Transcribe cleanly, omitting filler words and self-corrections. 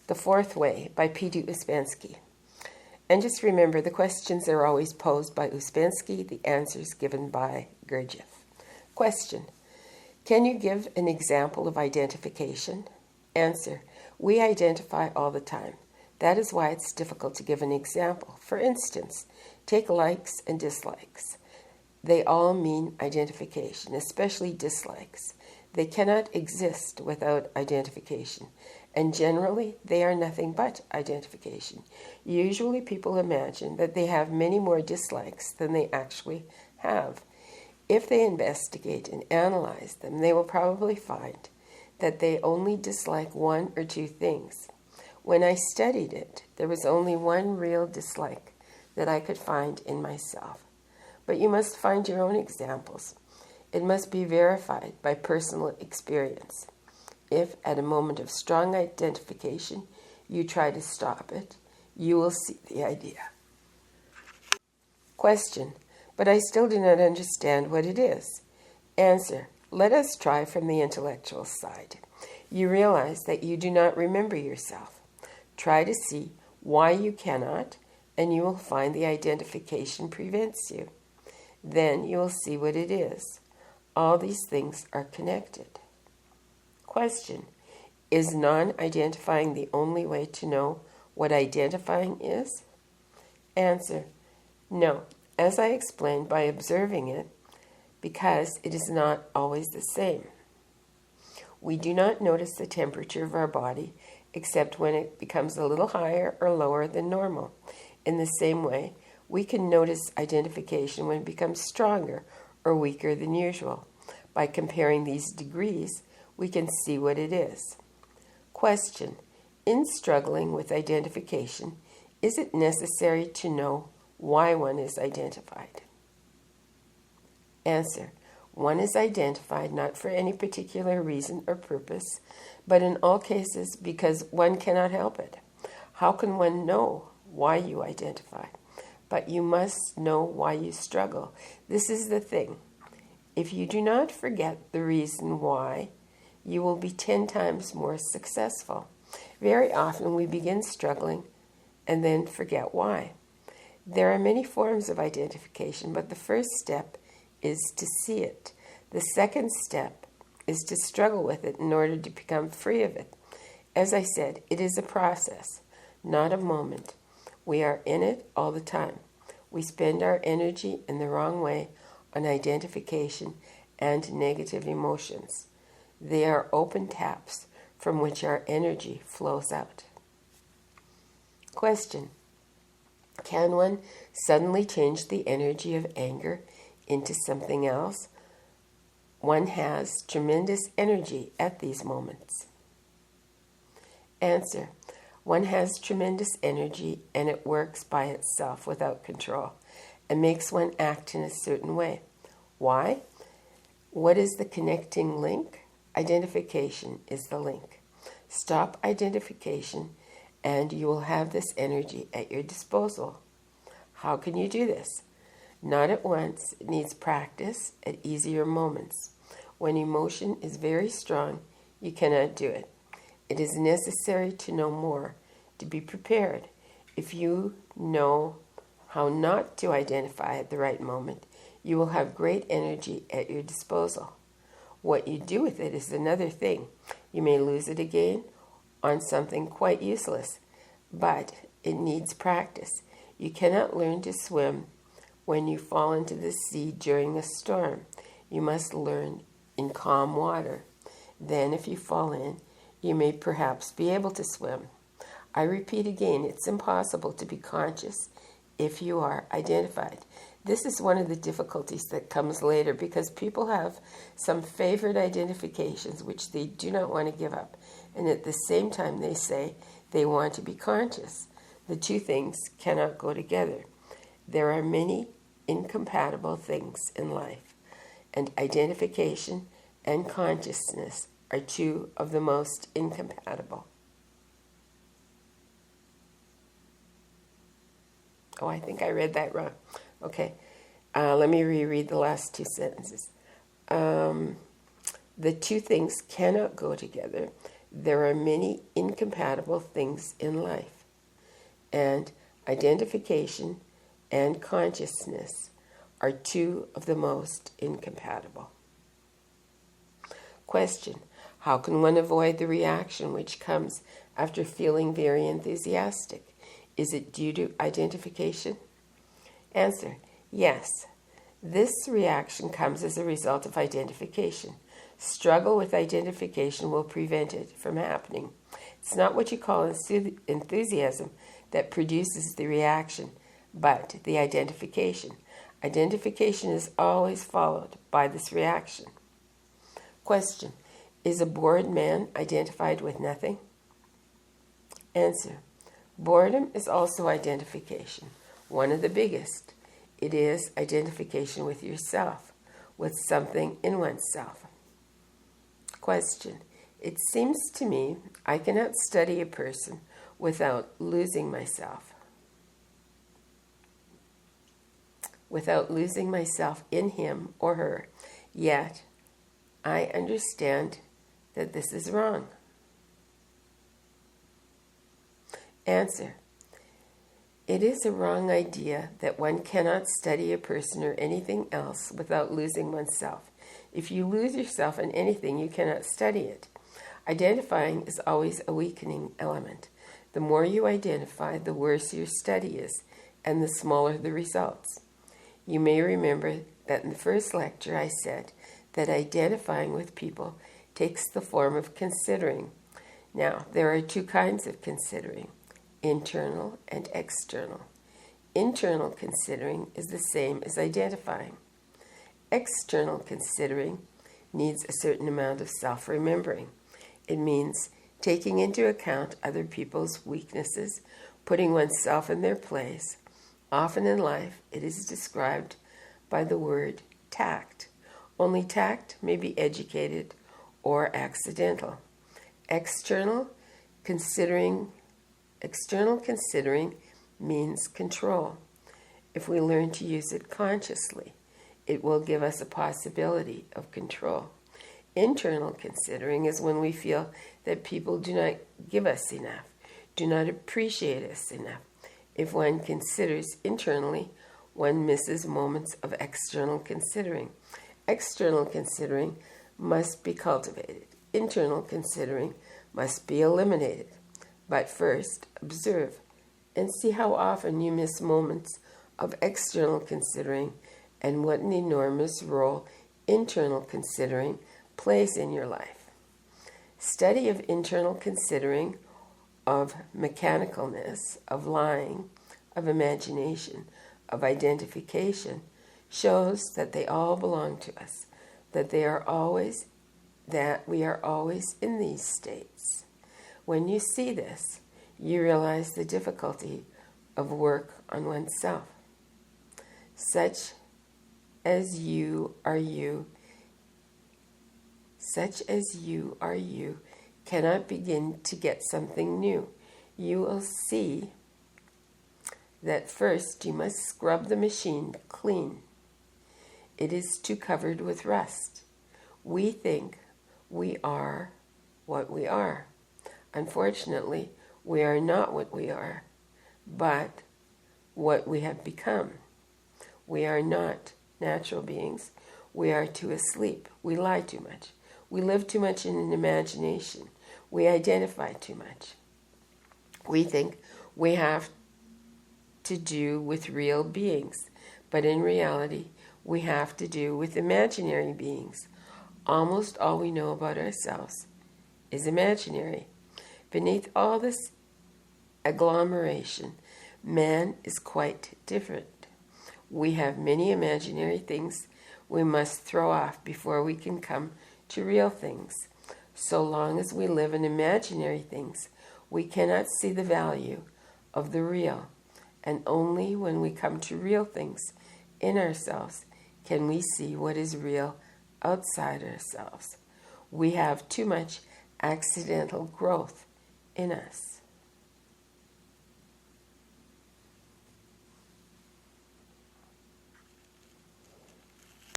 The Fourth Way by P.D. Ouspensky. And just remember, the questions are always posed by Ouspensky, the answers given by Gurdjieff. Question: can you give an example of identification? Answer: we identify all the time. That is why it's difficult to give an example. For instance, take likes and dislikes. They all mean identification, especially dislikes. They cannot exist without identification, and generally they are nothing but identification. Usually people imagine that they have many more dislikes than they actually have. If they investigate and analyze them, they will probably find that they only dislike one or two things. When I studied it, there was only one real dislike that I could find in myself. But you must find your own examples. It must be verified by personal experience. If, at a moment of strong identification, you try to stop it, you will see the idea. Question: but I still do not understand what it is. Answer: let us try from the intellectual side. You realize that you do not remember yourself. Try to see why you cannot, and you will find the identification prevents you. Then you will see what it is. All these things are connected. Question: is non-identifying the only way to know what identifying is? Answer: no, as I explained, by observing it, because it is not always the same. We do not notice the temperature of our body except when it becomes a little higher or lower than normal. In the same way, we can notice identification when it becomes stronger or weaker than usual. By comparing these degrees, we can see what it is. Question: in struggling with identification, is it necessary to know why one is identified? Answer: one is identified not for any particular reason or purpose, but in all cases because one cannot help it. How can one know why you identify? But you must know why you struggle. This is the thing. If you do not forget the reason why, you will be 10 times more successful. Very often we begin struggling and then forget why. There are many forms of identification, but the first step is to see it. The second step is to struggle with it in order to become free of it. As I said, it is a process, not a moment. We are in it all the time. We spend our energy in the wrong way on identification and negative emotions. They are open taps from which our energy flows out. Question: can one suddenly change the energy of anger into something else? One has tremendous energy at these moments. Answer: one has tremendous energy and it works by itself without control and makes one act in a certain way. Why? What is the connecting link? Identification is the link. Stop identification and you will have this energy at your disposal. How can you do this? Not at once. It needs practice at easier moments. When emotion is very strong, you cannot do it. It is necessary to know more, to be prepared. If you know how not to identify at the right moment, you will have great energy at your disposal. What you do with it is another thing. You may lose it again on something quite useless, but it needs practice. You cannot learn to swim when you fall into the sea during a storm. You must learn in calm water. Then if you fall in, you may perhaps be able to swim. I repeat again, it's impossible to be conscious if you are identified. This is one of the difficulties that comes later because people have some favorite identifications which they do not want to give up, and at the same time they say they want to be conscious. The two things cannot go together. There are many incompatible things in life, and identification and consciousness are two of the most incompatible. Oh, I think I read that wrong. Okay, let me reread the last two sentences. The two things cannot go together. there are many incompatible things in life, and identification and consciousness are two of the most incompatible. Question: how can one avoid the reaction which comes after feeling very enthusiastic? Is it due to identification? Answer: yes. This reaction comes as a result of identification. Struggle with identification will prevent it from happening. It's not what you call enthusiasm that produces the reaction, but the identification. Identification is always followed by this reaction. Question: is a bored man identified with nothing? Answer: boredom is also identification, one of the biggest. It is identification with yourself, with something in oneself. Question: it seems to me I cannot study a person without losing myself. Without losing myself in him or her. Yet, I understand that this is wrong. Answer: it is a wrong idea that one cannot study a person or anything else without losing oneself. If you lose yourself in anything, you cannot study it. Identifying is always a weakening element. The more you identify, the worse your study is, and the smaller the results. You may remember that in the first lecture I said that identifying with people takes the form of considering. Now, there are two kinds of considering: internal and external. Internal considering is the same as identifying. External considering needs a certain amount of self-remembering. It means taking into account other people's weaknesses, putting oneself in their place. Often in life, it is described by the word tact. Only tact may be educated or accidental. External considering means control. If we learn to use it consciously, it will give us a possibility of control. Internal considering is when we feel that people do not give us enough, do not appreciate us enough. If one considers internally, one misses moments of external considering. External considering must be cultivated. Internal considering must be eliminated. But first, observe and see how often you miss moments of external considering and what an enormous role internal considering plays in your life. Study of internal considering, of mechanicalness, of lying, of imagination, of identification, shows that they all belong to us, that we are always in these states. When you see this, you realize the difficulty of work on oneself. Such as you are you cannot begin to get something new. You will see that first you must scrub the machine clean. It is too covered with rust. We think we are what we are. Unfortunately, we are not what we are, but what we have become. We are not natural beings. We are too asleep. We lie too much. We live too much in an imagination. We identify too much. We think we have to do with real beings, but in reality, we have to do with imaginary beings. Almost all we know about ourselves is imaginary. Beneath all this agglomeration, man is quite different. We have many imaginary things we must throw off before we can come to real things. So long as we live in imaginary things, we cannot see the value of the real. And only when we come to real things in ourselves can we see what is real outside ourselves. We have too much accidental growth in us.